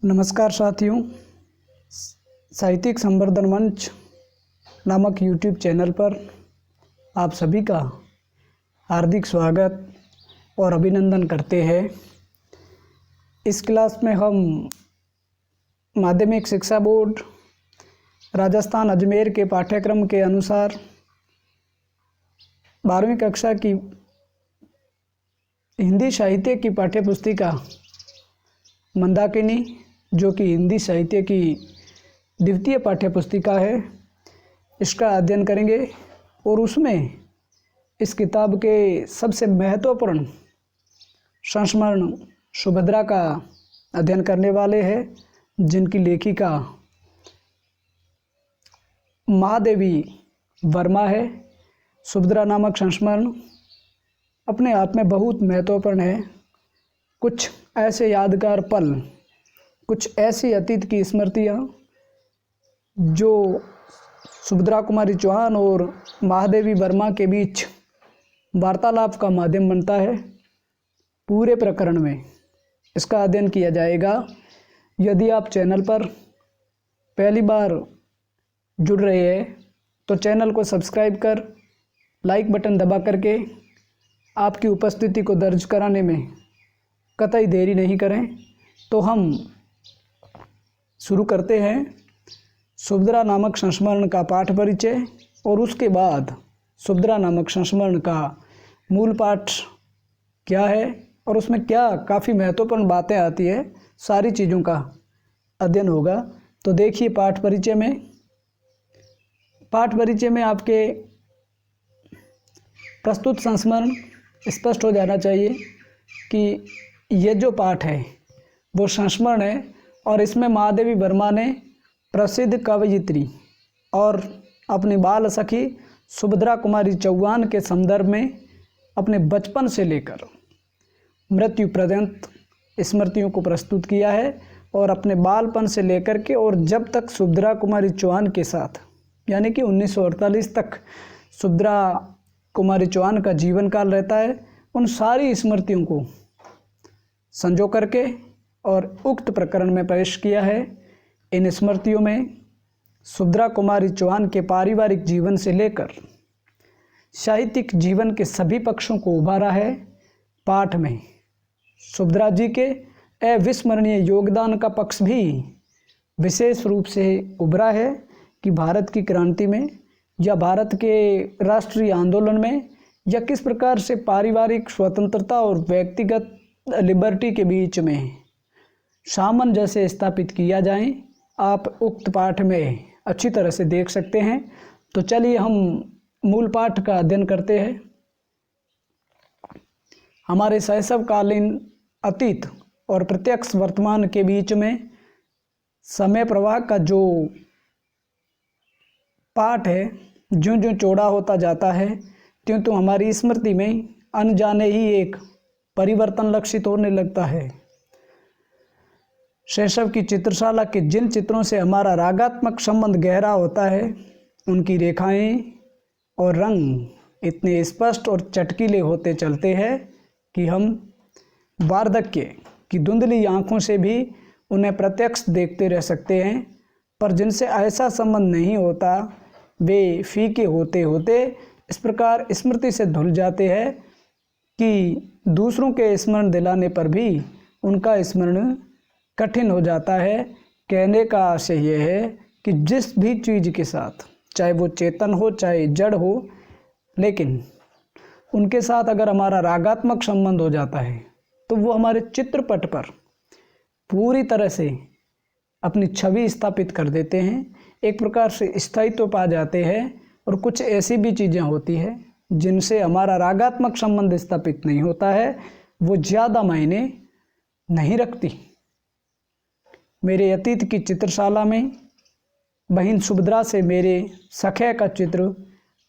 नमस्कार साथियों, साहित्यिक संवर्धन मंच नामक यूट्यूब चैनल पर आप सभी का हार्दिक स्वागत और अभिनंदन करते हैं। इस क्लास में हम माध्यमिक शिक्षा बोर्ड राजस्थान अजमेर के पाठ्यक्रम के अनुसार 12वीं कक्षा की हिंदी साहित्य की पाठ्यपुस्तिका मंदाकिनी, जो कि हिंदी साहित्य की द्वितीय पाठ्यपुस्तिका है, इसका अध्ययन करेंगे और उसमें इस किताब के सबसे महत्वपूर्ण संस्मरण सुभद्रा का अध्ययन करने वाले हैं, जिनकी लेखिका महादेवी वर्मा है। सुभद्रा नामक संस्मरण अपने आप में बहुत महत्वपूर्ण है। कुछ ऐसे यादगार पल, कुछ ऐसी अतीत की स्मृतियाँ जो सुभद्रा कुमारी चौहान और महादेवी वर्मा के बीच वार्तालाप का माध्यम बनता है। पूरे प्रकरण में इसका अध्ययन किया जाएगा। यदि आप चैनल पर पहली बार जुड़ रहे हैं तो चैनल को सब्सक्राइब कर लाइक बटन दबा करके आपकी उपस्थिति को दर्ज कराने में कतई देरी नहीं करें। तो हम शुरू करते हैं सुभद्रा नामक संस्मरण का पाठ परिचय और उसके बाद सुभद्रा नामक संस्मरण का मूल पाठ क्या है और उसमें क्या काफ़ी महत्वपूर्ण बातें आती है, सारी चीज़ों का अध्ययन होगा। तो देखिए, पाठ परिचय में आपके प्रस्तुत संस्मरण स्पष्ट हो जाना चाहिए कि ये जो पाठ है वो संस्मरण है और इसमें महादेवी वर्मा ने प्रसिद्ध कवयित्री और अपनी बाल सखी सुभद्रा कुमारी चौहान के संदर्भ में अपने बचपन से लेकर मृत्यु पर्यंत स्मृतियों को प्रस्तुत किया है और अपने बालपन से लेकर के और जब तक सुभद्रा कुमारी चौहान के साथ यानी कि 1948 तक सुभद्रा कुमारी चौहान का जीवन काल रहता है, उन सारी स्मृतियों को संजो करके और उक्त प्रकरण में पेश किया है। इन स्मृतियों में सुभद्रा कुमारी चौहान के पारिवारिक जीवन से लेकर साहित्यिक जीवन के सभी पक्षों को उभारा है। पाठ में सुभद्रा जी के अविस्मरणीय योगदान का पक्ष भी विशेष रूप से उभरा है कि भारत की क्रांति में या भारत के राष्ट्रीय आंदोलन में या किस प्रकार से पारिवारिक स्वतंत्रता और व्यक्तिगत लिबर्टी के बीच में सामंजस्य स्थापित किया जाए, आप उक्त पाठ में अच्छी तरह से देख सकते हैं। तो चलिए हम मूल पाठ का अध्ययन करते हैं। हमारे शैशवकालीन अतीत और प्रत्यक्ष वर्तमान के बीच में समय प्रवाह का जो पाठ है, ज्यों ज्यों चौड़ा होता जाता है त्यों तो हमारी स्मृति में अनजाने ही एक परिवर्तन लक्षित होने लगता है। शैशव की चित्रशाला के जिन चित्रों से हमारा रागात्मक संबंध गहरा होता है, उनकी रेखाएं और रंग इतने स्पष्ट और चटकीले होते चलते हैं कि हम वार्धक्य की धुंधली आँखों से भी उन्हें प्रत्यक्ष देखते रह सकते हैं। पर जिनसे ऐसा संबंध नहीं होता, वे फीके होते होते इस प्रकार स्मृति से धुल जाते हैं कि दूसरों के स्मरण दिलाने पर भी उनका स्मरण कठिन हो जाता है। कहने का आशय यह है कि जिस भी चीज़ के साथ, चाहे वो चेतन हो चाहे जड़ हो, लेकिन उनके साथ अगर हमारा रागात्मक संबंध हो जाता है तो वो हमारे चित्रपट पर पूरी तरह से अपनी छवि स्थापित कर देते हैं, एक प्रकार से स्थायित्व पा जाते हैं। और कुछ ऐसी भी चीज़ें होती हैं जिनसे हमारा रागात्मक संबंध स्थापित नहीं होता है, वो ज़्यादा मायने नहीं रखती। मेरे अतीत की चित्रशाला में बहन सुभद्रा से मेरे सखे का चित्र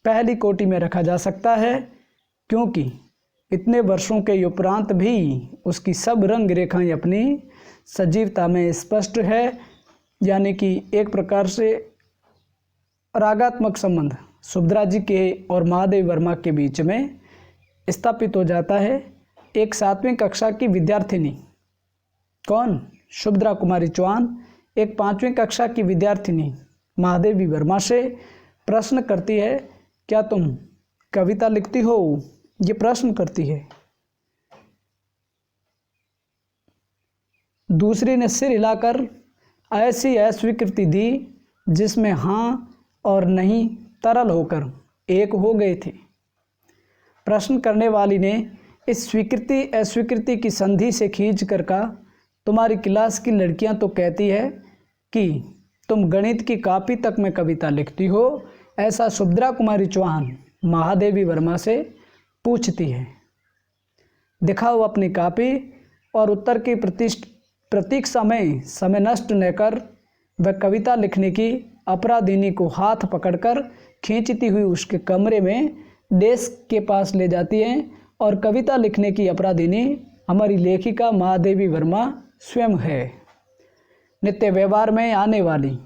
पहली कोटि में रखा जा सकता है, क्योंकि इतने वर्षों के उपरांत भी उसकी सब रंग रेखाएं अपनी सजीवता में स्पष्ट है। यानी कि एक प्रकार से रागात्मक संबंध सुभद्रा जी के और महादेवी वर्मा के बीच में स्थापित हो जाता है। एक 7वीं कक्षा की विद्यार्थिनी, कौन? सुभद्रा कुमारी चौहान एक 5वीं कक्षा की विद्यार्थिनी महादेवी वर्मा से प्रश्न करती है, क्या तुम कविता लिखती हो? ये प्रश्न करती है। दूसरी ने सिर हिलाकर ऐसी अस्वीकृति दी जिसमें हाँ और नहीं तरल होकर एक हो गए थे। प्रश्न करने वाली ने इस स्वीकृति अस्वीकृति की संधि से खींच कर कहा, तुम्हारी क्लास की लड़कियां तो कहती है कि तुम गणित की कॉपी तक में कविता लिखती हो। ऐसा सुभद्रा कुमारी चौहान महादेवी वर्मा से पूछती है। दिखाओ अपनी कॉपी। और उत्तर की प्रतीक्षा में समय नष्ट न कर वह कविता लिखने की अपराधिनी को हाथ पकड़कर खींचती हुई उसके कमरे में डेस्क के पास ले जाती है। और कविता लिखने की अपराधिनी हमारी लेखिका महादेवी वर्मा स्वयं है। नित्य व्यवहार में आने वाली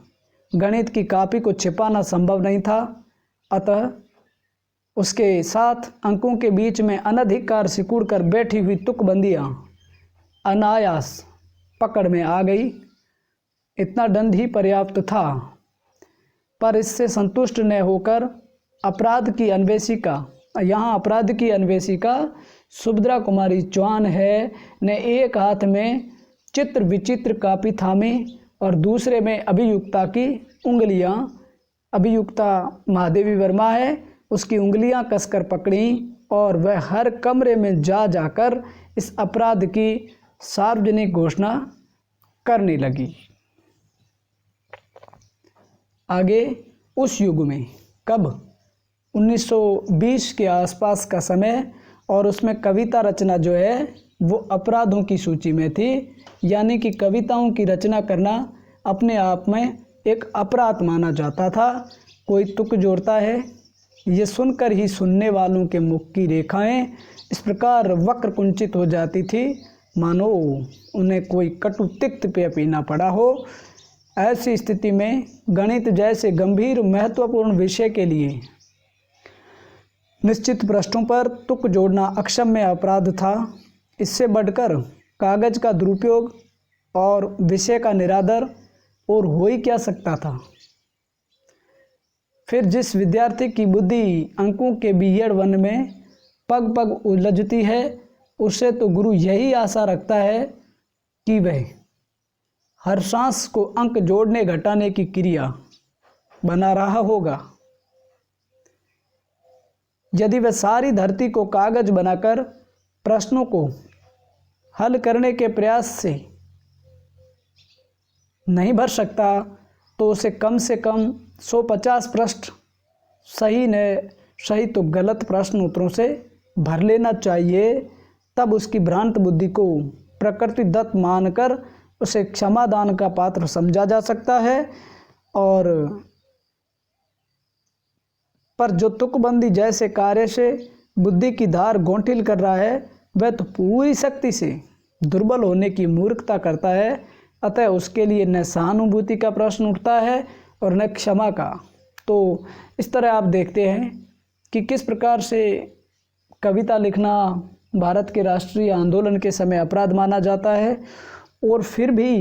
गणित की कॉपी को छिपाना संभव नहीं था, अतः उसके साथ अंकों के बीच में अनधिकार सिकुड़ कर बैठी हुई तुकबंदियाँ अनायास पकड़ में आ गई। इतना दंड ही पर्याप्त था। पर इससे संतुष्ट न होकर अपराध की अन्वेषिका सुभद्रा कुमारी चौहान है ने एक हाथ में चित्र विचित्र कॉपी थामी और दूसरे में अभियुक्ता की उंगलियां, अभियुक्ता महादेवी वर्मा है, उसकी उंगलियां कसकर पकड़ी और वह हर कमरे में जाकर इस अपराध की सार्वजनिक घोषणा करने लगी। आगे उस युग में कब 1920 के आसपास का समय और उसमें कविता रचना जो है वो अपराधों की सूची में थी। यानी कि कविताओं की रचना करना अपने आप में एक अपराध माना जाता था। कोई तुक जोड़ता है, ये सुनकर ही सुनने वालों के मुख की रेखाएं इस प्रकार वक्र कुंचित हो जाती थी मानो उन्हें कोई कटु तिक्त पे पीना पड़ा हो। ऐसी स्थिति में गणित जैसे गंभीर महत्वपूर्ण विषय के लिए निश्चित पृष्ठों पर तुक जोड़ना अक्षम्य अपराध था। इससे बढ़कर कागज का दुरुपयोग और विषय का निरादर और हो ही क्या सकता था। फिर जिस विद्यार्थी की बुद्धि अंकों के बीहड़ वन में पग पग उलझती है, उससे तो गुरु यही आशा रखता है कि वह हर सांस को अंक जोड़ने घटाने की क्रिया बना रहा होगा। यदि वह सारी धरती को कागज बनाकर प्रश्नों को हल करने के प्रयास से नहीं भर सकता, तो उसे कम से कम 150 पृष्ठ सही तो गलत प्रश्न उत्तरों से भर लेना चाहिए। तब उसकी भ्रांत बुद्धि को प्रकृति दत्त मानकर उसे क्षमादान का पात्र समझा जा सकता है। और पर जो तुकबंदी जैसे कार्य से बुद्धि की धार गोंठिल कर रहा है, वह तो पूरी शक्ति से दुर्बल होने की मूर्खता करता है। अतः उसके लिए न सहानुभूति का प्रश्न उठता है और न क्षमा का। तो इस तरह आप देखते हैं कि किस प्रकार से कविता लिखना भारत के राष्ट्रीय आंदोलन के समय अपराध माना जाता है। और फिर भी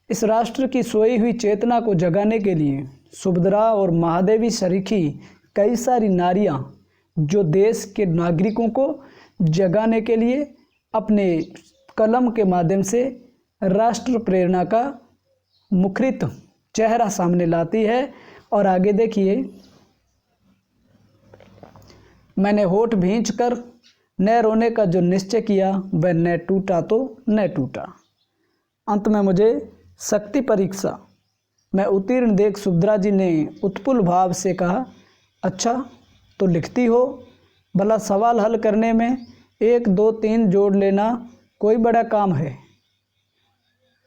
इस राष्ट्र की सोई हुई चेतना को जगाने के लिए सुभद्रा और महादेवी सरीखी कई सारी नारियां जो देश के नागरिकों को जगाने के लिए अपने कलम के माध्यम से राष्ट्र प्रेरणा का मुखरित चेहरा सामने लाती है। और आगे देखिए, मैंने होठ भींच कर न रोने का जो निश्चय किया वह न टूटा तो न टूटा। अंत में मुझे शक्ति परीक्षा में उत्तीर्ण देख सुभद्रा जी ने उत्फुल्ल भाव से कहा, अच्छा तो लिखती हो, भला सवाल हल करने में 1 2 3 जोड़ लेना कोई बड़ा काम है।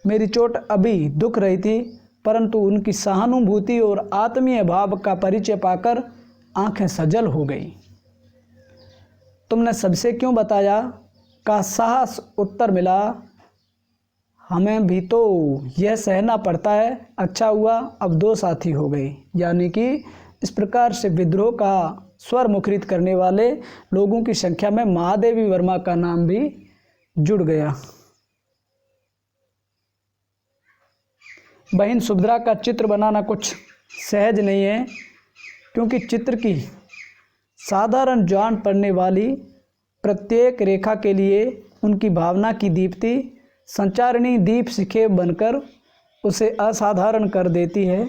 मेरी चोट अभी दुख रही थी, परंतु उनकी सहानुभूति और आत्मीय भाव का परिचय पाकर आंखें सजल हो गई। तुमने सबसे क्यों बताया का साहस उत्तर मिला, हमें भी तो यह सहना पड़ता है। अच्छा हुआ अब 2 साथी हो गए। यानी कि इस प्रकार से विद्रोह का स्वर मुखरित करने वाले लोगों की संख्या में महादेवी वर्मा का नाम भी जुड़ गया। बहन सुभद्रा का चित्र बनाना कुछ सहज नहीं है, क्योंकि चित्र की साधारण जान पड़ने वाली प्रत्येक रेखा के लिए उनकी भावना की दीप्ति संचारिणी दीप शिखे बनकर उसे असाधारण कर देती है।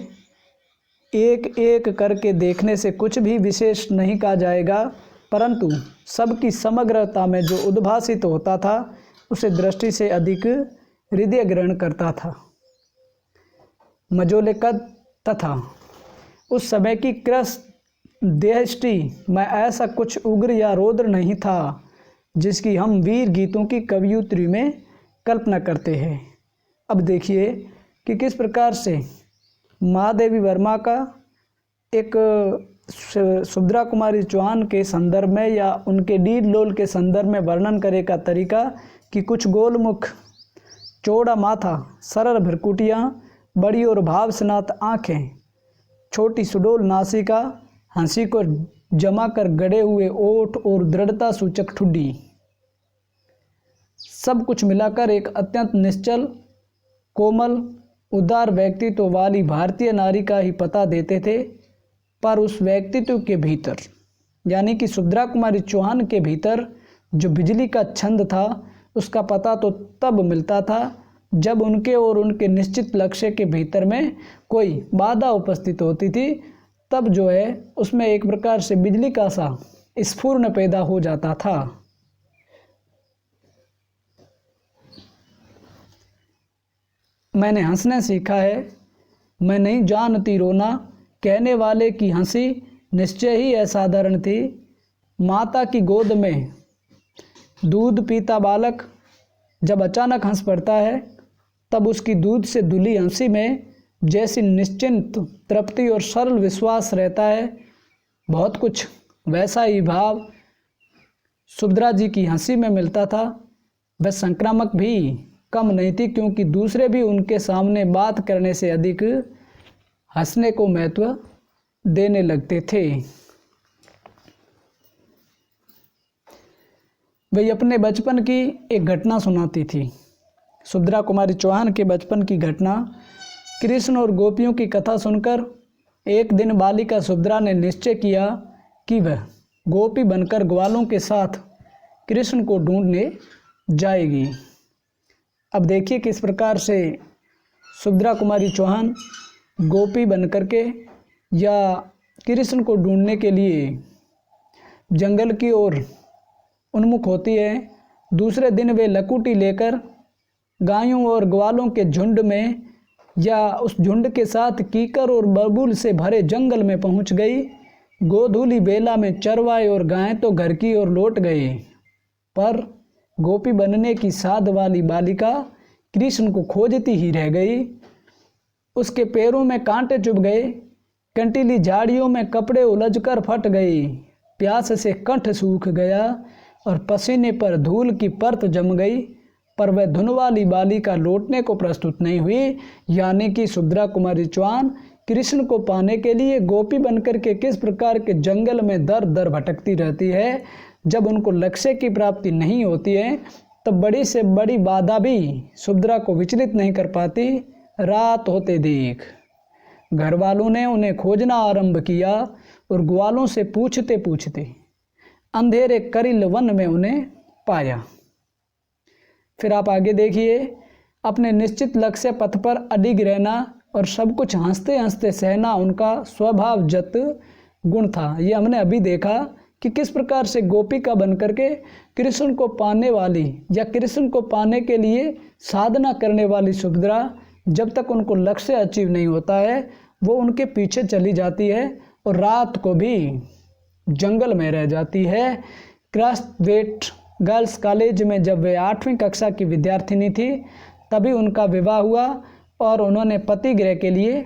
एक एक करके देखने से कुछ भी विशेष नहीं कहा जाएगा, परंतु सबकी समग्रता में जो उद्भासित होता था उसे दृष्टि से अधिक हृदय ग्रहण करता था। मजोले कद तथा उस समय की कृश देहष्टि में ऐसा कुछ उग्र या रौद्र नहीं था जिसकी हम वीर गीतों की कवियत्री में कल्पना करते हैं। अब देखिए कि किस प्रकार से महादेवी वर्मा का एक सुभद्रा कुमारी चौहान के संदर्भ में या उनके डीड लोल के संदर्भ में वर्णन करे का तरीका कि कुछ गोलमुख, चौड़ा माथा, सरल भ्रकुटियाँ, बड़ी और भावस्नात आँखें, छोटी सुडौल नासिका, हंसी को जमा कर गड़े हुए ओठ और दृढ़ता सूचक ठुड्डी, सब कुछ मिलाकर एक अत्यंत निश्चल, कोमल, उदार व्यक्तित्व वाली भारतीय नारी का ही पता देते थे। पर उस व्यक्तित्व के भीतर, यानी कि सुभद्रा कुमारी चौहान के भीतर जो बिजली का छंद था, उसका पता तो तब मिलता था जब उनके और उनके निश्चित लक्ष्य के भीतर में कोई बाधा उपस्थित होती थी। तब जो है उसमें एक प्रकार से बिजली का सा स्फुरण पैदा हो जाता था। मैंने हंसना सीखा है, मैं नहीं जानती रोना, कहने वाले की हंसी निश्चय ही असाधारण थी। माता की गोद में दूध पीता बालक जब अचानक हंस पड़ता है, तब उसकी दूध से धुली हंसी में जैसी निश्चिंत तृप्ति और सरल विश्वास रहता है, बहुत कुछ वैसा ही भाव सुभद्रा जी की हंसी में मिलता था। वह संक्रामक भी कम नहीं थी, क्योंकि दूसरे भी उनके सामने बात करने से अधिक हंसने को महत्व देने लगते थे। वही अपने बचपन की एक घटना सुनाती थी। सुभद्रा कुमारी चौहान के बचपन की घटना। कृष्ण और गोपियों की कथा सुनकर एक दिन बालिका सुभद्रा ने निश्चय किया कि वह गोपी बनकर ग्वालों के साथ कृष्ण को ढूंढने जाएगी। अब देखिए किस प्रकार से सुभद्रा कुमारी चौहान गोपी बनकर के या कृष्ण को ढूंढने के लिए जंगल की ओर उन्मुख होती है। दूसरे दिन वे लकुटी लेकर गायों और ग्वालों के झुंड में या उस झुंड के साथ कीकर और बबूल से भरे जंगल में पहुंच गई। गोधूली बेला में चरवाए और गायें तो घर की ओर लौट गए, पर गोपी बनने की साध वाली बालिका कृष्ण को खोजती ही रह गई। उसके पैरों में कांटे चुभ गए, कंटीली झाड़ियों में कपड़े उलझकर फट गए, प्यास से कंठ सूख गया और पसीने पर धूल की परत जम गई, पर वह धुन वाली बालिका लौटने को प्रस्तुत नहीं हुई। यानी कि सुभद्रा कुमारी चौहान कृष्ण को पाने के लिए गोपी बनकर के किस प्रकार के जंगल में दर दर भटकती रहती है। जब उनको लक्ष्य की प्राप्ति नहीं होती है, तब बड़ी से बड़ी बाधा भी सुभद्रा को विचलित नहीं कर पाती। रात होते देख घर वालों ने उन्हें खोजना आरंभ किया और ग्वालों से पूछते पूछते अंधेरे करिल वन में उन्हें पाया। फिर आप आगे देखिए, अपने निश्चित लक्ष्य पथ पर अडिग रहना और सब कुछ हंसते हंसते सहना उनका स्वभावजत गुण था। ये हमने अभी देखा कि किस प्रकार से गोपिका बनकर के कृष्ण को पाने वाली या कृष्ण को पाने के लिए साधना करने वाली सुभद्रा, जब तक उनको लक्ष्य अचीव नहीं होता है, वो उनके पीछे चली जाती है और रात को भी जंगल में रह जाती है। क्रॉसवेट गर्ल्स कॉलेज में जब वे 8वीं कक्षा की विद्यार्थिनी थी, तभी उनका विवाह हुआ और उन्होंने पति गृह के लिए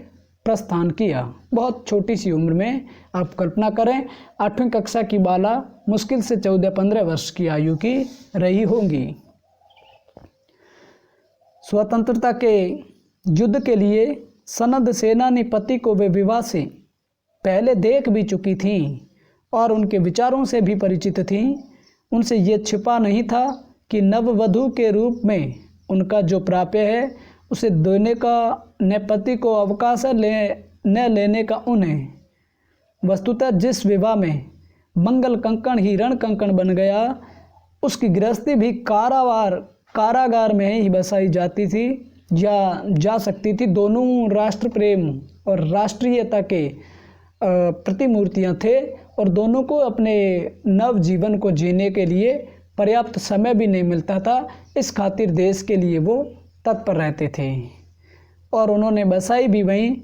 प्रस्थान किया। बहुत छोटी सी उम्र में, आप कल्पना करें 8वीं कक्षा की बाला मुश्किल से 14-15 वर्ष की आयु की रही होंगी। स्वतंत्रता के युद्ध के लिए सनद सेनानी पति को वे विवाह से पहले देख भी चुकी थीं और उनके विचारों से भी परिचित थीं। उनसे ये छिपा नहीं था कि नववधू के रूप में उनका जो प्राप्य है उसे देने का न पति को अवकाश न लेने का उन्हें। वस्तुतः जिस विवाह में मंगल कंकण ही रण कंकण बन गया, उसकी गृहस्थी भी कारागार में ही बसाई जाती थी या जा सकती थी। दोनों राष्ट्र प्रेम और राष्ट्रीयता के प्रतिमूर्तियां थे और दोनों को अपने नव जीवन को जीने के लिए पर्याप्त समय भी नहीं मिलता था। इस खातिर देश के लिए वो तत्पर रहते थे और उन्होंने बसाई भी वहीं।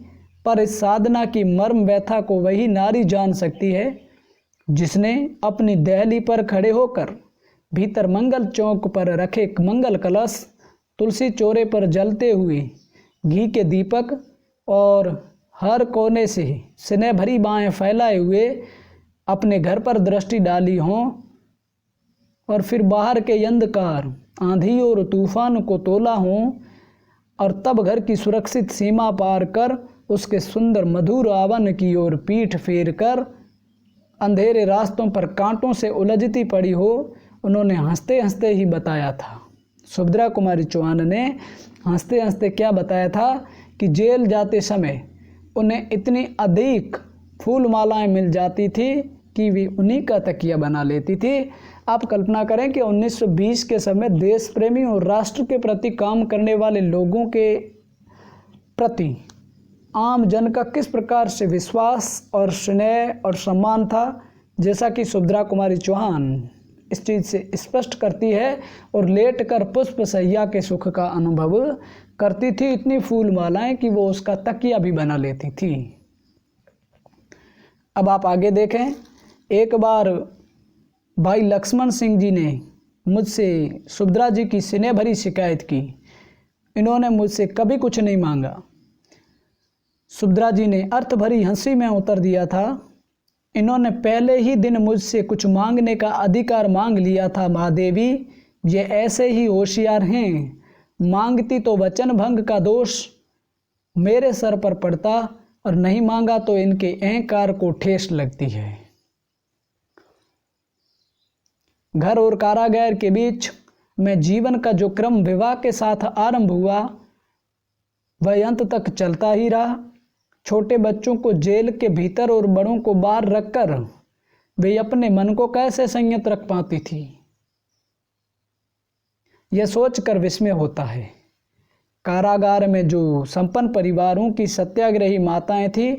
पर इस साधना की मर्म व्यथा को वही नारी जान सकती है जिसने अपनी दहली पर खड़े होकर भीतर मंगल चौक पर रखे मंगल कलश, तुलसी चौरे पर जलते हुए घी के दीपक और हर कोने से स्नेह भरी बाहें फैलाए हुए अपने घर पर दृष्टि डाली हों और फिर बाहर के अंधकार, आंधी और तूफान को तोला हों और तब घर की सुरक्षित सीमा पार कर उसके सुंदर मधुर आवन की ओर पीठ फेर कर अंधेरे रास्तों पर कांटों से उलझती पड़ी हो। उन्होंने हंसते हंसते ही बताया था, सुभद्रा कुमारी चौहान ने हंसते हंसते क्या बताया था कि जेल जाते समय उन्हें इतनी अधिक फूल मालाएं मिल जाती थी कि वे उन्हीं का तकिया बना लेती थी। आप कल्पना करें कि 1920 के समय देश प्रेमी और राष्ट्र के प्रति काम करने वाले लोगों के प्रति आम जन का किस प्रकार से विश्वास और स्नेह और सम्मान था, जैसा कि सुभद्रा कुमारी चौहान इस चीज़ से स्पष्ट करती है और लेट कर पुष्प सैया के सुख का अनुभव करती थी। इतनी फूल मालाएं कि वो उसका तकिया भी बना लेती थी। अब आप आगे देखें। एक बार भाई लक्ष्मण सिंह जी ने मुझसे सुभद्रा जी की स्नेह भरी शिकायत की। इन्होंने मुझसे कभी कुछ नहीं मांगा। सुभद्रा जी ने अर्थ भरी हंसी में उत्तर दिया था, इन्होंने पहले ही दिन मुझसे कुछ मांगने का अधिकार मांग लिया था। महादेवी, ये ऐसे ही होशियार हैं, मांगती तो वचन भंग का दोष मेरे सर पर पड़ता और नहीं मांगा तो इनके अहंकार को ठेस लगती है। घर और कारागार के बीच में जीवन का जो क्रम विवाह के साथ आरंभ हुआ वह अंत तक चलता ही रहा। छोटे बच्चों को जेल के भीतर और बड़ों को बाहर रखकर वे अपने मन को कैसे संयत रख पाती थी, यह सोचकर विस्मय होता है। कारागार में जो संपन्न परिवारों की सत्याग्रही माताएं थीं,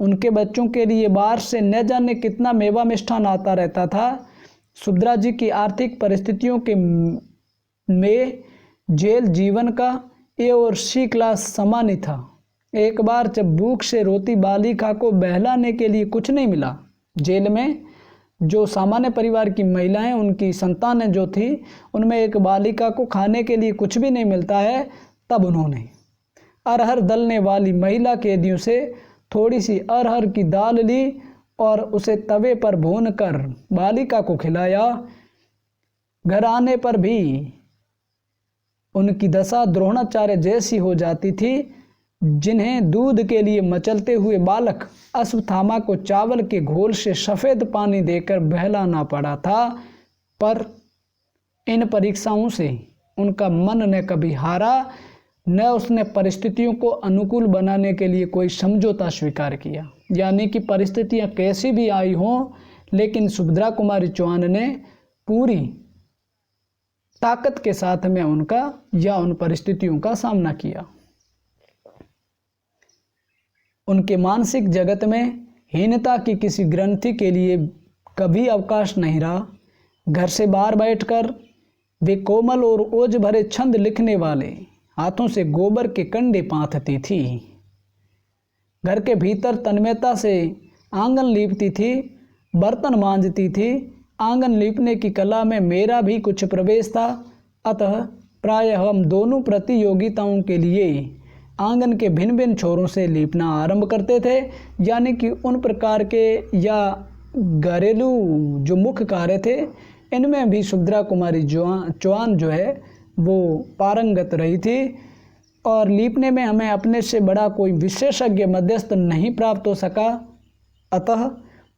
उनके बच्चों के लिए बाहर से न जाने कितना मेवा मिष्ठान आता रहता था। सुभद्रा जी की आर्थिक परिस्थितियों के में जेल जीवन का ए और सी क्लास समान ही था। एक बार जब भूख से रोती बालिका को बहलाने के लिए कुछ नहीं मिला, जेल में जो सामान्य परिवार की महिलाएं, उनकी संतानें जो थी, उनमें एक बालिका को खाने के लिए कुछ भी नहीं मिलता है, तब उन्होंने अरहर दलने वाली महिला कैदियों से थोड़ी सी अरहर की दाल ली और उसे तवे पर भून कर बालिका को खिलाया। घर आने पर भी उनकी दशा द्रोणाचार्य जैसी हो जाती थी। जिन्हें दूध के लिए मचलते हुए बालक अश्वत्थामा को चावल के घोल से सफ़ेद पानी देकर बहलाना पड़ा था, पर इन परीक्षाओं से उनका मन न कभी हारा, न उसने परिस्थितियों को अनुकूल बनाने के लिए कोई समझौता स्वीकार किया। यानी कि परिस्थितियां कैसी भी आई हों, लेकिन सुभद्रा कुमारी चौहान ने पूरी ताकत के साथ में उनका या उन परिस्थितियों का सामना किया। उनके मानसिक जगत में हीनता की किसी ग्रंथि के लिए कभी अवकाश नहीं रहा। घर से बाहर बैठकर वे कोमल और ओज भरे छंद लिखने वाले हाथों से गोबर के कंडे पाथती थी। घर के भीतर तन्मयता से आंगन लीपती थी, बर्तन मांजती थी। आंगन लीपने की कला में मेरा भी कुछ प्रवेश था, अतः प्रायः हम दोनों प्रतियोगिताओं के लिए आंगन के भिन्न भिन्न छोरों से लीपना आरंभ करते थे। यानी कि उन प्रकार के या घरेलू जो मुख्य कार्य थे, इनमें भी सुभद्रा कुमारी चौहान जो है वो पारंगत रही थी। और लीपने में हमें अपने से बड़ा कोई विशेषज्ञ मध्यस्थ नहीं प्राप्त हो सका, अतः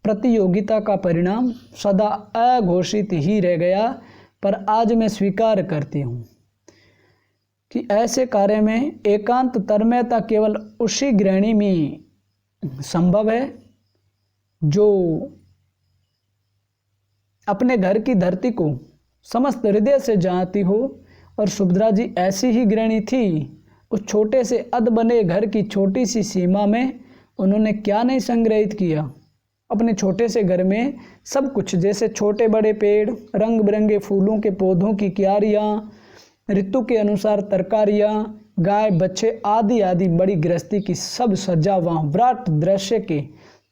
प्रतियोगिता का परिणाम सदा अघोषित ही रह गया। पर आज मैं स्वीकार करती हूँ कि ऐसे कार्य में एकांत तन्मयता केवल उसी गृहिणी में संभव है जो अपने घर की धरती को समस्त हृदय से जानती हो। और सुभद्रा जी ऐसी ही गृहिणी थी। उस छोटे से अध बने घर की छोटी सी सीमा में उन्होंने क्या नहीं संग्रहित किया। अपने छोटे से घर में सब कुछ, जैसे छोटे बड़े पेड़, रंग बिरंगे फूलों के पौधों की क्यारियाँ, ऋतु के अनुसार तरकारियाँ, गाय बच्चे आदि आदि बड़ी गृहस्थी की सब सज्जा वहाँ विराट दृश्य के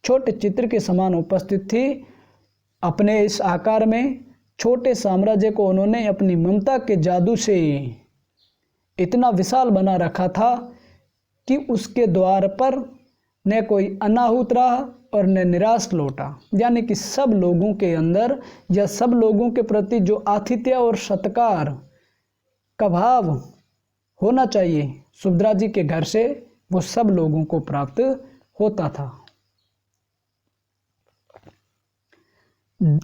छोटे चित्र के समान उपस्थित थी। अपने इस आकार में छोटे साम्राज्य को उन्होंने अपनी ममता के जादू से इतना विशाल बना रखा था कि उसके द्वार पर न कोई अनाहुत रहा और न निराश लौटा। यानी कि सब लोगों के अंदर या सब लोगों के प्रति जो आतिथ्य और सत्कार का भाव होना चाहिए सुभद्रा जी के घर से, वो सब लोगों को प्राप्त होता था।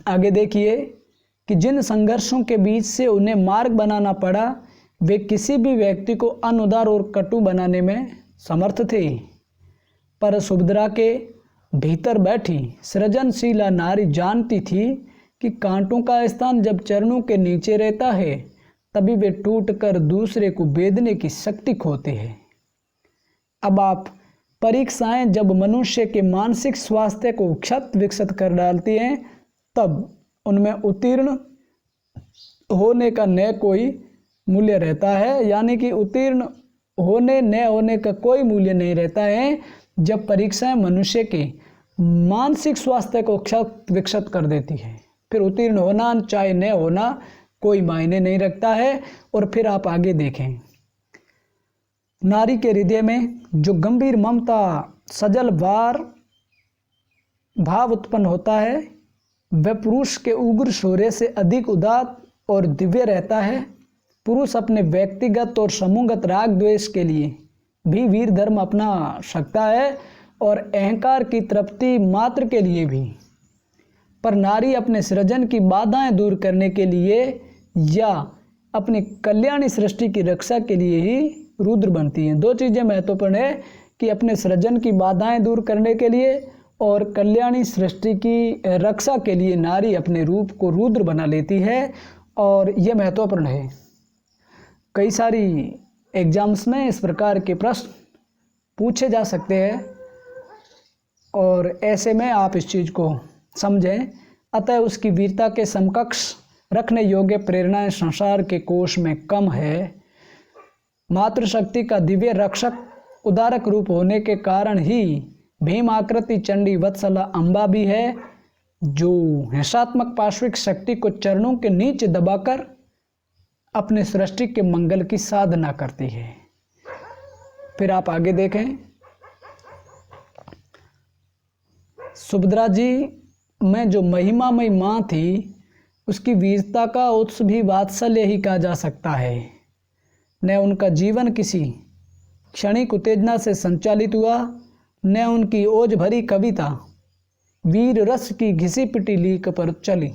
आगे देखिए कि जिन संघर्षों के बीच से उन्हें मार्ग बनाना पड़ा, वे किसी भी व्यक्ति को अनुदार और कटु बनाने में समर्थ थे। पर सुभद्रा के भीतर बैठी सृजनशीला नारी जानती थी कि कांटों का स्थान जब चरणों के नीचे रहता है, तभी वे टूटकर दूसरे को बेधने की शक्ति खोते हैं। अब आप परीक्षाएं जब मनुष्य के मानसिक स्वास्थ्य को क्षत विक्षत कर डालती हैं, तब उनमें उत्तीर्ण होने का न कोई मूल्य रहता है। यानी कि उत्तीर्ण होने न होने का कोई मूल्य नहीं रहता है जब परीक्षाएं मनुष्य के मानसिक स्वास्थ्य को क्षत विक्षत कर देती है। फिर उत्तीर्ण होना चाहे न होना कोई मायने नहीं रखता है। और फिर आप आगे देखें, नारी के हृदय में जो गंभीर ममता सजल भाव उत्पन्न होता है, वह पुरुष के उग्र शौर्य से अधिक उदात्त और दिव्य रहता है। पुरुष अपने व्यक्तिगत और समूहगत राग द्वेष के लिए भी वीर धर्म अपना सकता है और अहंकार की तृप्ति मात्र के लिए भी। पर नारी अपने सृजन की बाधाएं दूर करने के लिए या अपनी कल्याणी सृष्टि की रक्षा के लिए ही रुद्र बनती हैं। दो चीज़ें महत्वपूर्ण है कि अपने सृजन की बाधाएं दूर करने के लिए और कल्याणी सृष्टि की रक्षा के लिए नारी अपने रूप को रुद्र बना लेती है। और यह महत्वपूर्ण है। कई सारी एग्जाम्स में इस प्रकार के प्रश्न पूछे जा सकते हैं और ऐसे में आप इस चीज़ को समझें। अतः उसकी वीरता के समकक्ष रखने योग्य प्रेरणाएं संसार के कोश में कम है। मातृशक्ति का दिव्य रक्षक उदारक रूप होने के कारण ही भीम आकृति चंडी वत्सला अम्बा भी है, जो हिंसात्मक पार्श्विक शक्ति को चरणों के नीचे दबाकर अपने सृष्टि के मंगल की साधना करती है। फिर आप आगे देखें, सुभद्रा जी में जो महिमामयी माँ थी, उसकी वीरता का उत्स भी वात्सल्य ही कहा जा सकता है। न उनका जीवन किसी क्षणिक उत्तेजना से संचालित हुआ, न उनकी ओज भरी कविता वीर रस की घिसी पिटी लीक पर चली।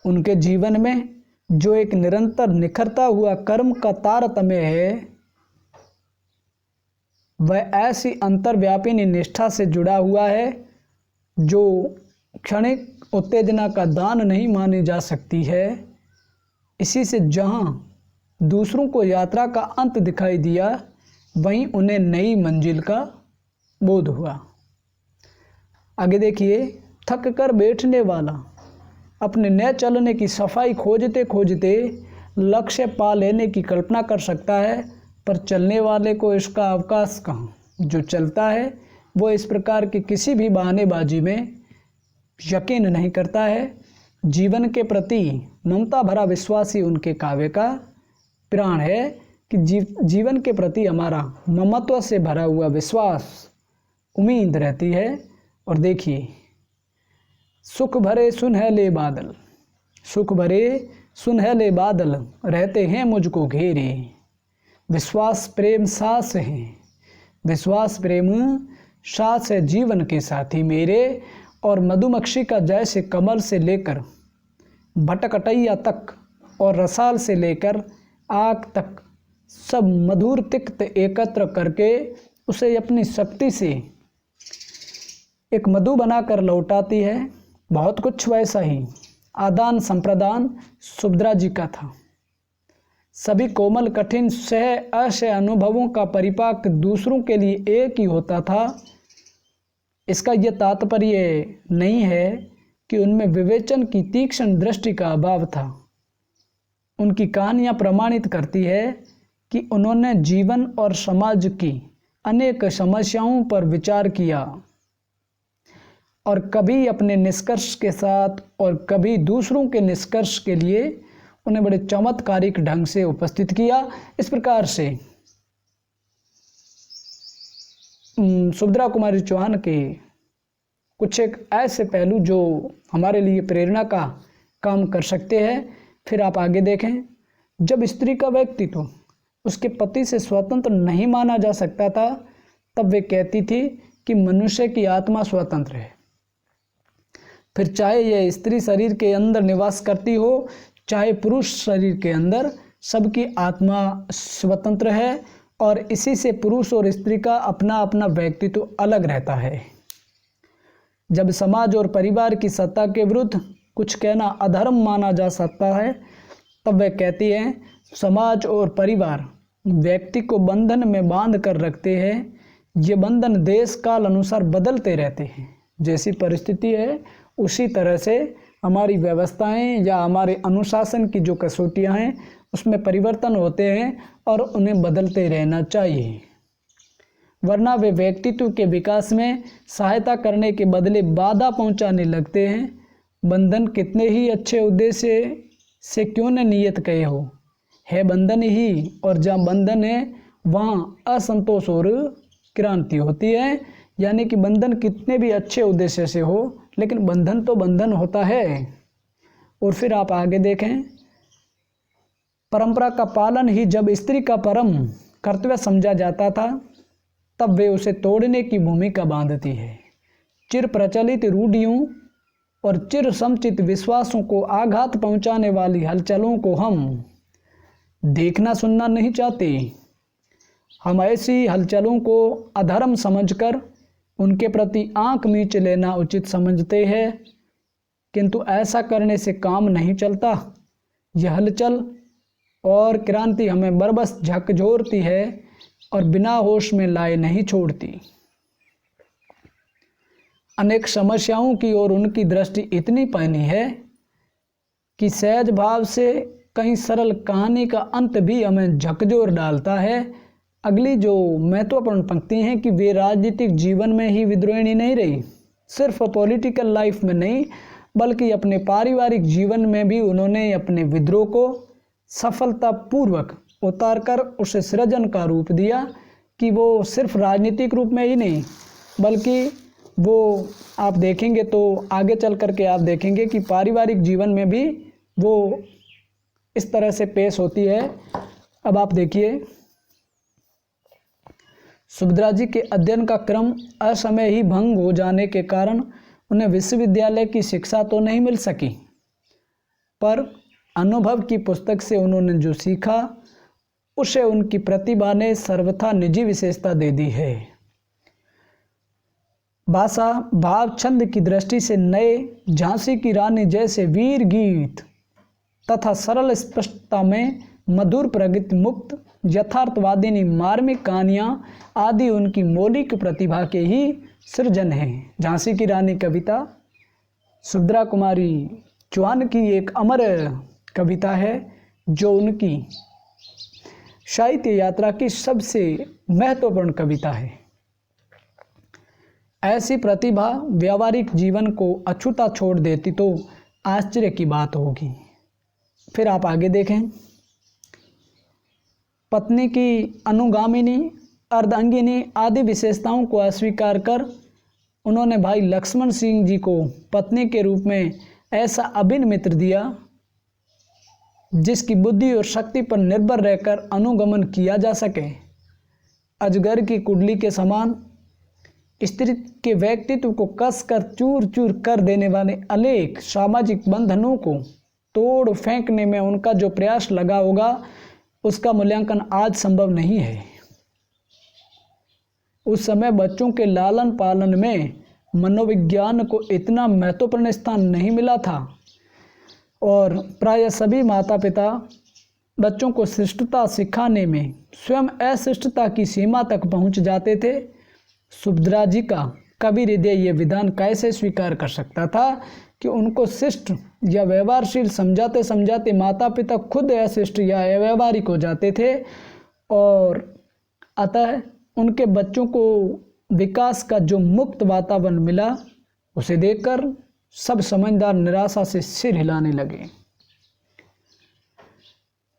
उनके जीवन में जो एक निरंतर निखरता हुआ कर्म का तारतम्य है, वह ऐसी अंतर्व्यापिनी निष्ठा से जुड़ा हुआ है जो क्षणिक उत्तेजना का दान नहीं मानी जा सकती है। इसी से जहाँ दूसरों को यात्रा का अंत दिखाई दिया, वहीं उन्हें नई मंजिल का बोध हुआ। आगे देखिए, थक कर बैठने वाला अपने न चलने की सफाई खोजते खोजते लक्ष्य पा लेने की कल्पना कर सकता है, पर चलने वाले को इसका अवकाश कहाँ। जो चलता है वो इस प्रकार की किसी भी बहानेबाजी में यकीन नहीं करता है। जीवन के प्रति ममता भरा विश्वास ही उनके काव्य का प्राण है कि जीवन के प्रति हमारा ममत्व से भरा हुआ विश्वास, उम्मीद रहती है। और देखिए, सुख भरे सुनहले बादल, सुख भरे सुनहले बादल रहते हैं मुझको घेरे, विश्वास प्रेम सास है, विश्वास प्रेम सास है जीवन के साथी मेरे। और मधुमक्खी का जैसे कमल से लेकर भटकटैया तक और रसाल से लेकर आग तक सब मधुर तिक्त एकत्र करके उसे अपनी शक्ति से एक मधु बनाकर लौटाती है। बहुत कुछ वैसा ही आदान संप्रदान सुभद्रा जी का था। सभी कोमल कठिन सह असह अनुभवों का परिपाक दूसरों के लिए एक ही होता था। इसका यह तात्पर्य नहीं है कि उनमें विवेचन की तीक्ष्ण दृष्टि का अभाव था। उनकी कहानियाँ प्रमाणित करती है कि उन्होंने जीवन और समाज की अनेक समस्याओं पर विचार किया और कभी अपने निष्कर्ष के साथ और कभी दूसरों के निष्कर्ष के लिए उन्हें बड़े चमत्कारिक ढंग से उपस्थित किया। इस प्रकार से सुभद्रा कुमारी चौहान के कुछ एक ऐसे पहलू जो हमारे लिए प्रेरणा का काम कर सकते हैं। फिर आप आगे देखें, जब स्त्री का व्यक्तित्व उसके पति से स्वतंत्र नहीं माना जा सकता था, तब वे कहती थी कि मनुष्य की आत्मा स्वतंत्र है। फिर चाहे यह स्त्री शरीर के अंदर निवास करती हो, चाहे पुरुष शरीर के अंदर, सबकी आत्मा स्वतंत्र है और इसी से पुरुष और स्त्री का अपना अपना व्यक्तित्व अलग रहता है। जब समाज और परिवार की सत्ता के विरुद्ध कुछ कहना अधर्म माना जा सकता है, तब वे कहती हैं समाज और परिवार व्यक्ति को बंधन में बांध कर रखते हैं। ये बंधन देश काल अनुसार बदलते रहते हैं। जैसी परिस्थिति है उसी तरह से हमारी व्यवस्थाएं या हमारे अनुशासन की जो कसौटियां हैं उसमें परिवर्तन होते हैं और उन्हें बदलते रहना चाहिए, वरना वे व्यक्तित्व के विकास में सहायता करने के बदले बाधा पहुंचाने लगते हैं। बंधन कितने ही अच्छे उद्देश्य से क्यों न नियत कहे हो, है बंधन ही, और जहाँ बंधन है वहाँ असंतोष और क्रांति होती है। यानी कि बंधन कितने भी अच्छे उद्देश्य से हो, लेकिन बंधन तो बंधन होता है। और फिर आप आगे देखें, परंपरा का पालन ही जब स्त्री का परम कर्तव्य समझा जाता था, तब वे उसे तोड़ने की भूमिका बांधती है। चिर प्रचलित रूढ़ियों और चिर समुचित विश्वासों को आघात पहुंचाने वाली हलचलों को हम देखना सुनना नहीं चाहते। हम ऐसी हलचलों को अधर्म समझकर उनके प्रति आंख मीच लेना उचित समझते हैं, किंतु ऐसा करने से काम नहीं चलता। यह हलचल और क्रांति हमें बरबस झकझोरती है और बिना होश में लाए नहीं छोड़ती। अनेक समस्याओं की ओर उनकी दृष्टि इतनी पैनी है कि सहज भाव से कहीं सरल कहानी का अंत भी हमें झकझोर डालता है। अगली जो महत्वपूर्ण पंक्ति हैं कि वे राजनीतिक जीवन में ही विद्रोहिणी नहीं रही, सिर्फ पॉलिटिकल लाइफ में नहीं बल्कि अपने पारिवारिक जीवन में भी उन्होंने अपने विद्रोह को सफलतापूर्वक उतारकर उसे सृजन का रूप दिया कि वो सिर्फ राजनीतिक रूप में ही नहीं बल्कि वो आप देखेंगे तो आगे चल करके आप देखेंगे कि पारिवारिक जीवन में भी वो इस तरह से पेश होती है। अब आप देखिए, सुभद्रा जी के अध्ययन का क्रम असमय ही भंग हो जाने के कारण उन्हें विश्वविद्यालय की शिक्षा तो नहीं मिल सकी, पर अनुभव की पुस्तक से उन्होंने जो सीखा उसे उनकी प्रतिभा ने सर्वथा निजी विशेषता दे दी है। भाषा भाव छंद की दृष्टि से नए झांसी की रानी जैसे वीर गीत तथा सरल स्पष्टता में मधुर प्रगति मुक्त यथार्थवादिनी मार्मिक कहानियाँ आदि उनकी मौलिक प्रतिभा के ही सृजन हैं। झांसी की रानी कविता सुभद्रा कुमारी चौहान की एक अमर कविता है जो उनकी साहित्य यात्रा की सबसे महत्वपूर्ण कविता है। ऐसी प्रतिभा व्यावहारिक जीवन को अछूता छोड़ देती तो आश्चर्य की बात होगी। फिर आप आगे देखें, पत्नी की अनुगामिनी अर्धांगिनी आदि विशेषताओं को अस्वीकार कर उन्होंने भाई लक्ष्मण सिंह जी को पत्नी के रूप में ऐसा अभिन्न मित्र दिया जिसकी बुद्धि और शक्ति पर निर्भर रहकर अनुगमन किया जा सके। अजगर की कुंडली के समान स्त्री के व्यक्तित्व को कसकर चूर चूर कर देने वाले अनेक सामाजिक बंधनों को तोड़ फेंकने में उनका जो प्रयास लगा होगा उसका मूल्यांकन आज संभव नहीं है। उस समय बच्चों के लालन पालन में मनोविज्ञान को इतना महत्वपूर्ण स्थान नहीं मिला था और प्रायः सभी माता पिता बच्चों को शिष्टता सिखाने में स्वयं अशिष्टता की सीमा तक पहुंच जाते थे। सुभद्रा जी का कवि हृदय ये विधान कैसे स्वीकार कर सकता था कि उनको शिष्ट या व्यवहारशील समझाते समझाते माता पिता खुद अशिष्ट या अव्यवहारिक हो जाते थे और अतः उनके बच्चों को विकास का जो मुक्त वातावरण मिला उसे देखकर सब समझदार निराशा से सिर हिलाने लगे।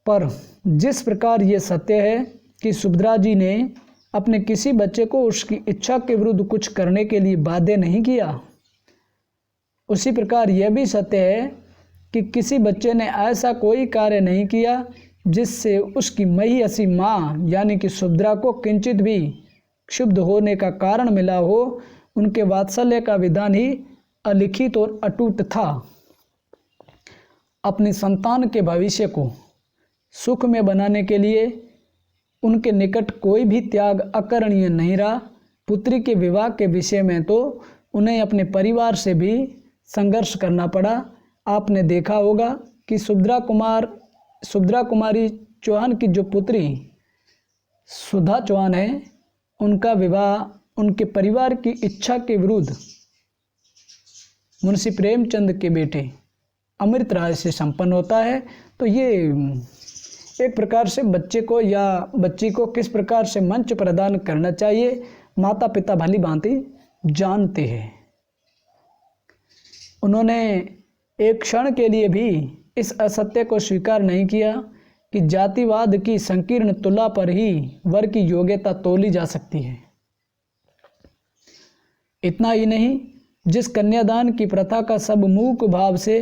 पर जिस प्रकार ये सत्य है कि सुभद्रा जी ने अपने किसी बच्चे को उसकी इच्छा के विरुद्ध कुछ करने के लिए बाध्य नहीं किया, उसी प्रकार यह भी सत्य है कि किसी बच्चे ने ऐसा कोई कार्य नहीं किया जिससे उसकी महिषी माँ यानी कि सुभद्रा को किंचित भी क्षुब्ध होने का कारण मिला हो। उनके वात्सल्य का विधान ही अलिखित और अटूट था। अपनी संतान के भविष्य को सुख में बनाने के लिए उनके निकट कोई भी त्याग अकरणीय नहीं रहा। पुत्री के विवाह के विषय में तो उन्हें अपने परिवार से भी संघर्ष करना पड़ा। आपने देखा होगा कि सुभद्रा कुमारी चौहान की जो पुत्री सुधा चौहान है, उनका विवाह उनके परिवार की इच्छा के विरुद्ध मुंशी प्रेमचंद के बेटे अमृत राय से संपन्न होता है। तो ये एक प्रकार से बच्चे को या बच्ची को किस प्रकार से मंच प्रदान करना चाहिए माता पिता भली भांति जानते हैं। उन्होंने एक क्षण के लिए भी इस असत्य को स्वीकार नहीं किया कि जातिवाद की संकीर्ण तुला पर ही वर की योग्यता तोली जा सकती है। इतना ही नहीं, जिस कन्यादान की प्रथा का सब मूक भाव से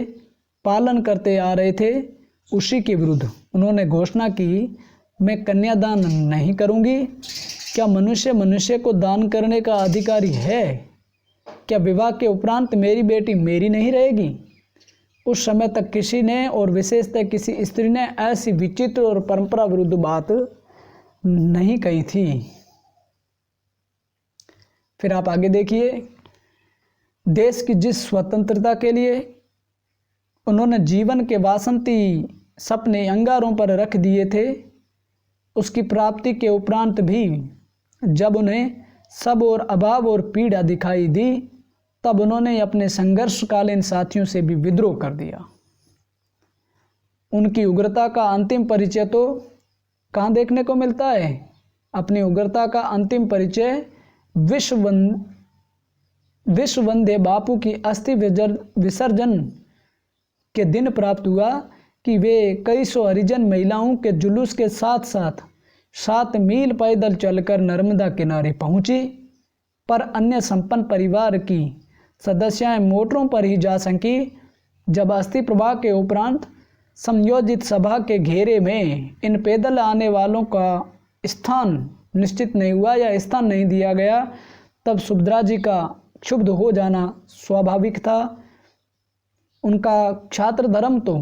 पालन करते आ रहे थे, उसी के विरुद्ध उन्होंने घोषणा की, मैं कन्यादान नहीं करूंगी। क्या मनुष्य को दान करने का अधिकारी है? क्या विवाह के उपरांत मेरी बेटी मेरी नहीं रहेगी? उस समय तक किसी ने और विशेषतः किसी स्त्री ने ऐसी विचित्र और परंपरा विरुद्ध बात नहीं कही थी। फिर आप आगे देखिए, देश की जिस स्वतंत्रता के लिए उन्होंने जीवन के वासंती सपने अंगारों पर रख दिए थे, उसकी प्राप्ति के उपरांत भी जब उन्हें सब और अभाव और पीड़ा दिखाई दी, तब उन्होंने अपने संघर्षकालीन साथियों से भी विद्रोह कर दिया। उनकी उग्रता का अंतिम परिचय तो कहाँ देखने को मिलता है? अपनी उग्रता का अंतिम परिचय विश्व वंदे बापू की अस्थि विसर्जन के दिन प्राप्त हुआ कि वे कई सौ हरिजन महिलाओं के जुलूस के साथ साथ 7 मील पैदल चलकर नर्मदा किनारे पहुंची। पर अन्य संपन्न परिवार की सदस्याएं मोटरों पर ही जा सकी। जब अस्थि प्रवाह के उपरांत समयोजित सभा के घेरे में इन पैदल आने वालों का स्थान निश्चित नहीं हुआ या स्थान नहीं दिया गया, तब सुभद्रा जी का क्षुब्ध हो जाना स्वाभाविक था। उनका क्षात्र धर्म तो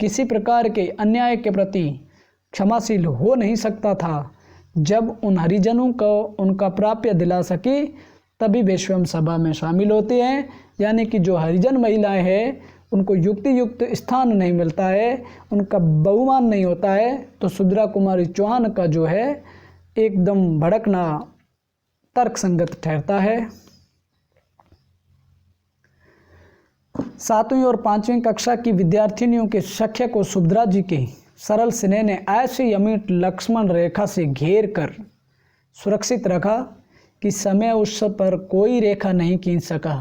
किसी प्रकार के अन्याय के प्रति क्षमाशील हो नहीं सकता था। जब उन हरिजनों को उनका प्राप्य दिला सकी, तभी वे स्वयं सभा में शामिल होते हैं। यानी कि जो हरिजन महिलाएं हैं, उनको युक्त स्थान नहीं मिलता है, उनका बहुमान नहीं होता है, तो सुभद्रा कुमारी चौहान का जो है एकदम भड़कना तर्क संगत ठहरता है। 7वीं और 5वीं कक्षा की विद्यार्थिनियों के सख्य को सुभद्रा जी के सरल स्नेह ने ऐसी अमिट लक्ष्मण रेखा से घेर कर सुरक्षित रखा कि समय उस पर कोई रेखा नहीं खींच सका।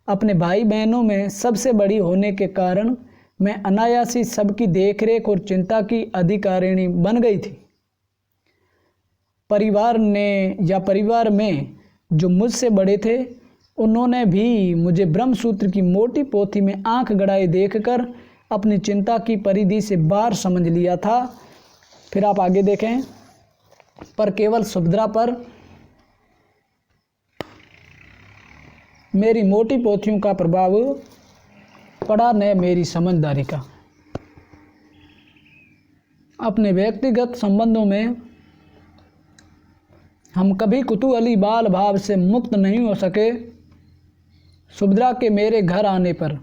अपने भाई बहनों में सबसे बड़ी होने के कारण मैं अनायासी सबकी देखरेख और चिंता की अधिकारिणी बन गई थी। परिवार में जो मुझसे बड़े थे, उन्होंने भी मुझे ब्रह्मसूत्र की मोटी पोथी में आंख गड़ाए देखकर अपनी चिंता की परिधि से बाहर समझ लिया था। फिर आप आगे देखें, पर केवल सुभद्रा पर मेरी मोटी पोथियों का प्रभाव पड़ा न मेरी समझदारी का। अपने व्यक्तिगत संबंधों में हम कभी कुतूहली बाल भाव से मुक्त नहीं हो सके। सुभद्रा के मेरे घर आने पर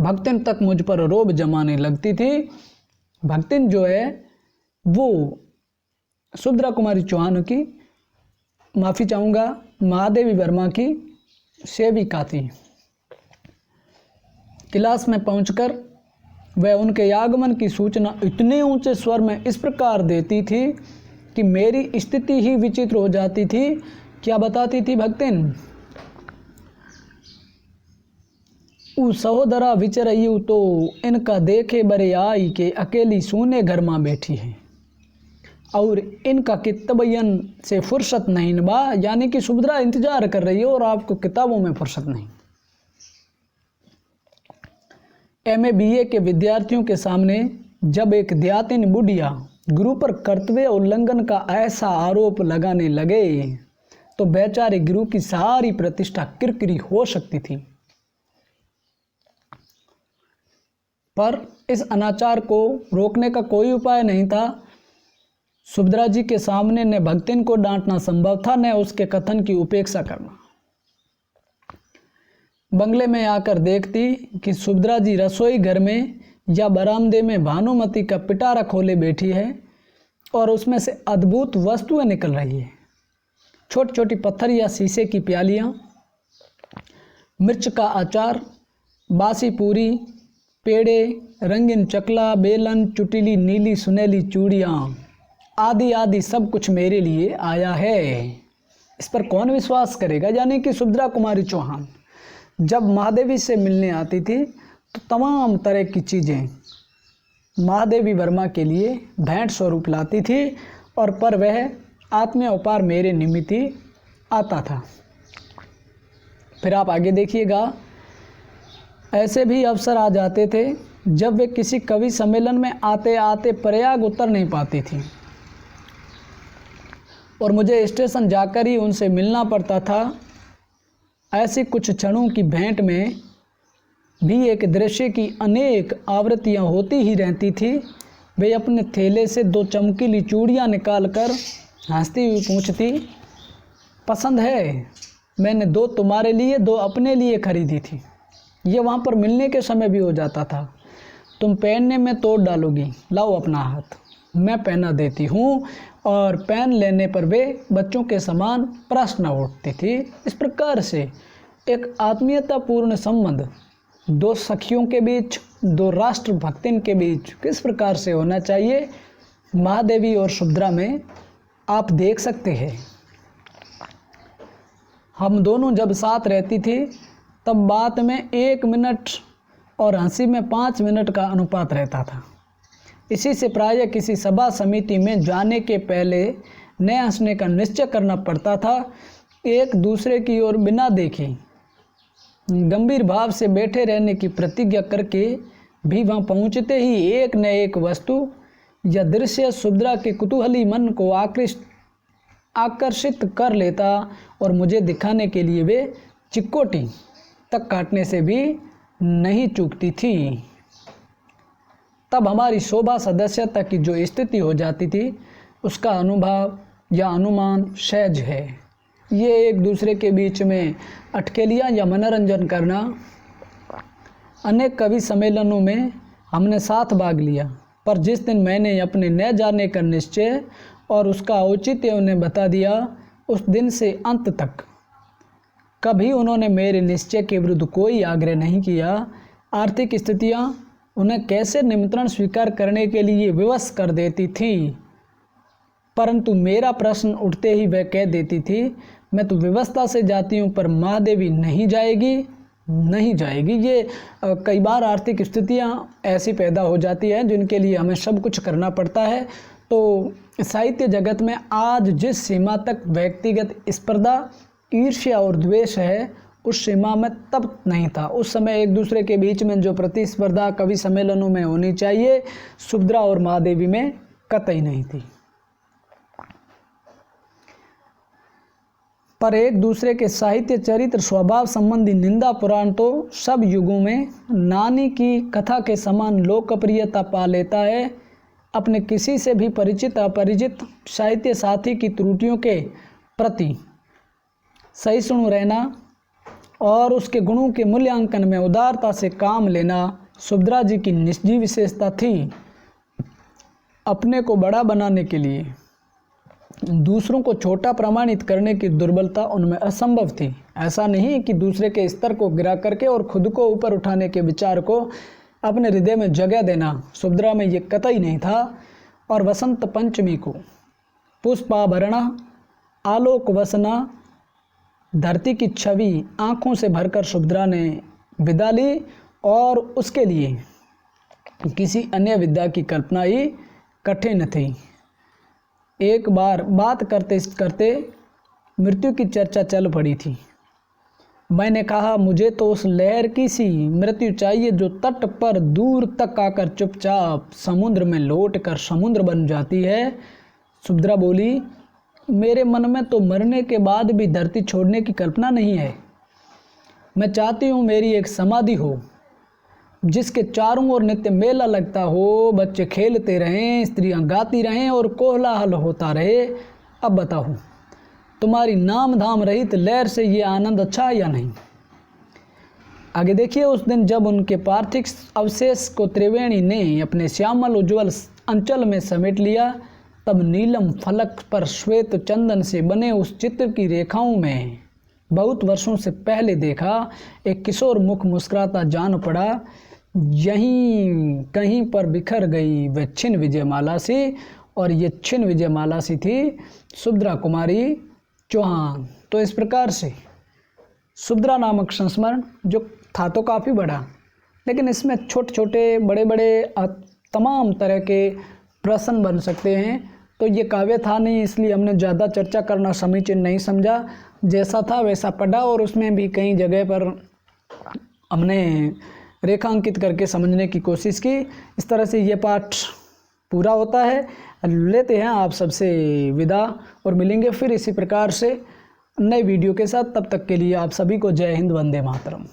भक्तिन तक मुझ पर रोब जमाने लगती थी। भक्तिन जो है वो सुभद्रा कुमारी चौहान की, माफ़ी चाहूँगा, महादेवी वर्मा की सेविका थी। क्लास में पहुंचकर वह उनके आगमन की सूचना इतने ऊंचे स्वर में इस प्रकार देती थी कि मेरी स्थिति ही विचित्र हो जाती थी। क्या बताती थी भक्तिन? ऊ सहोदरा विचरयू तो इनका देखे बरे आई के अकेली सोने घर में बैठी है और इनका किताबयन से फुर्सत नहीं बा। यानी कि सुभद्रा इंतजार कर रही है और आपको किताबों में फुर्सत नहीं। MA BA के विद्यार्थियों के सामने जब एक ध्यातिन बुढ़िया गुरु पर कर्तव्य उल्लंघन का ऐसा आरोप लगाने लगे तो बेचारे गुरु की सारी प्रतिष्ठा किरकिरी हो सकती थी। पर इस अनाचार को रोकने का कोई उपाय नहीं था। सुभद्रा जी के सामने न भक्तिन को डांटना संभव था, न उसके कथन की उपेक्षा करना। बंगले में आकर देखती कि सुभद्रा जी रसोई घर में या बरामदे में भानुमति का पिटारा खोले बैठी है और उसमें से अद्भुत वस्तुएं निकल रही है। छोटी छोटी पत्थर या शीशे की प्यालियाँ, मिर्च का अचार, बासी पूरी, पेड़े, रंगीन चकला, बेलन, चुटीली नीली सुनहली चूड़ियाँ आदि आदि सब कुछ मेरे लिए आया है। इस पर कौन विश्वास करेगा? यानी कि सुभद्रा कुमारी चौहान जब महादेवी से मिलने आती थी तो तमाम तरह की चीज़ें महादेवी वर्मा के लिए भेंट स्वरूप लाती थी और पर वह आत्मीय उपार मेरे निमित्त ही आता था। फिर आप आगे देखिएगा, ऐसे भी अवसर आ जाते थे जब वे किसी कवि सम्मेलन में आते आते प्रयाग उतर नहीं पाती थी और मुझे स्टेशन जाकर ही उनसे मिलना पड़ता था। ऐसी कुछ क्षणों की भेंट में भी एक दृश्य की अनेक आवृत्तियाँ होती ही रहती थी। वे अपने थैले से 2 चमकीली चूड़ियाँ निकालकर हंसती हुई पूछती, पसंद है? मैंने 2 तुम्हारे लिए 2 अपने लिए खरीदी थी। ये वहाँ पर मिलने के समय भी हो जाता था। तुम पहनने में तोड़ डालोगी, लाओ अपना हाथ, मैं पहना देती हूँ। और पेन लेने पर वे बच्चों के समान प्रश्न उठती थी। इस प्रकार से एक आत्मीयतापूर्ण संबंध 2 सखियों के बीच, 2 राष्ट्र भक्तिन के बीच किस प्रकार से होना चाहिए, महादेवी और सुभद्रा में आप देख सकते हैं। हम दोनों जब साथ रहती थी तब बात में 1 मिनट और हंसी में 5 मिनट का अनुपात रहता था। इसी से प्रायः किसी सभा समिति में जाने के पहले न हंसने का निश्चय करना पड़ता था। एक दूसरे की ओर बिना देखे गंभीर भाव से बैठे रहने की प्रतिज्ञा करके भी वहाँ पहुँचते ही एक न एक वस्तु या दृश्य सुभद्रा के कुतूहली मन को आकर्षित कर लेता और मुझे दिखाने के लिए वे चिक्कोटी तक काटने से भी नहीं चूकती थी। तब हमारी शोभा सदस्यता की जो स्थिति हो जाती थी उसका अनुभव या अनुमान सहज है। ये एक दूसरे के बीच में अटकेलियाँ या मनोरंजन करना। अनेक कवि सम्मेलनों में हमने साथ भाग लिया, पर जिस दिन मैंने अपने न जाने का निश्चय और उसका औचित्य उन्हें बता दिया, उस दिन से अंत तक कभी उन्होंने मेरे निश्चय के विरुद्ध कोई आग्रह नहीं किया। आर्थिक स्थितियाँ उन्हें कैसे निमंत्रण स्वीकार करने के लिए विवश कर देती थी, परंतु मेरा प्रश्न उठते ही वह कह देती थी, मैं तो व्यवस्था से जाती हूँ पर महादेवी नहीं जाएगी। ये कई बार आर्थिक स्थितियाँ ऐसी पैदा हो जाती हैं जिनके लिए हमें सब कुछ करना पड़ता है। तो साहित्य जगत में आज जिस सीमा तक व्यक्तिगत स्पर्धा, ईर्ष्या और द्वेष है, उस सीमा में तब नहीं था। उस समय एक दूसरे के बीच में जो प्रतिस्पर्धा कवि सम्मेलनों में होनी चाहिए, सुभद्रा और महादेवी में कतई नहीं थी। पर एक दूसरे के साहित्य, चरित्र, स्वभाव संबंधी निंदा पुराण तो सब युगों में नानी की कथा के समान लोकप्रियता पा लेता है। अपने किसी से भी परिचित अपरिचित साहित्य साथी की त्रुटियों के प्रति सहिष्णु रहना और उसके गुणों के मूल्यांकन में उदारता से काम लेना सुभद्रा जी की निजी विशेषता थी। अपने को बड़ा बनाने के लिए दूसरों को छोटा प्रमाणित करने की दुर्बलता उनमें असंभव थी। ऐसा नहीं कि दूसरे के स्तर को गिरा करके और खुद को ऊपर उठाने के विचार को अपने हृदय में जगह देना सुभद्रा में ये कतई नहीं था। और वसंत पंचमी को पुष्पाभरणा आलोक वसना धरती की छवि आंखों से भरकर सुभद्रा ने विदा ली और उसके लिए किसी अन्य विद्या की कल्पना ही कठिन थी। एक बार बात करते करते मृत्यु की चर्चा चल पड़ी थी। मैंने कहा, मुझे तो उस लहर की सी मृत्यु चाहिए जो तट पर दूर तक आकर चुपचाप समुद्र में लौट कर समुद्र बन जाती है। सुभद्रा बोली, मेरे मन में तो मरने के बाद भी धरती छोड़ने की कल्पना नहीं है। मैं चाहती हूँ मेरी एक समाधि हो जिसके चारों ओर नित्य मेला लगता हो, बच्चे खेलते रहें, स्त्रियां गाती रहें और कोलाहल होता रहे। अब बताओ, तुम्हारी नाम धाम रहित लहर से ये आनंद अच्छा है या नहीं? आगे देखिए, उस दिन जब उनके पार्थिव अवशेष को त्रिवेणी ने अपने श्यामल उज्ज्वल अंचल में समेट लिया, तब नीलम फलक पर श्वेत चंदन से बने उस चित्र की रेखाओं में बहुत वर्षों से पहले देखा एक किशोर मुख मुस्कुराता जान पड़ा। यहीं कहीं पर बिखर गई वह छिन्न विजयमाला सी, और ये छिन्न विजयमाला सी थी सुभद्रा कुमारी चौहान। तो इस प्रकार से सुभद्रा नामक संस्मरण जो था तो काफ़ी बड़ा, लेकिन इसमें छोटे छोटे बड़े बड़े तमाम तरह के प्रश्न बन सकते हैं। तो ये काव्य था नहीं, इसलिए हमने ज़्यादा चर्चा करना समीचीन नहीं समझा। जैसा था वैसा पढ़ा और उसमें भी कई जगह पर हमने रेखांकित करके समझने की कोशिश की। इस तरह से ये पाठ पूरा होता है। लेते हैं आप सबसे विदा और मिलेंगे फिर इसी प्रकार से नए वीडियो के साथ। तब तक के लिए आप सभी को जय हिंद, वंदे मातरम।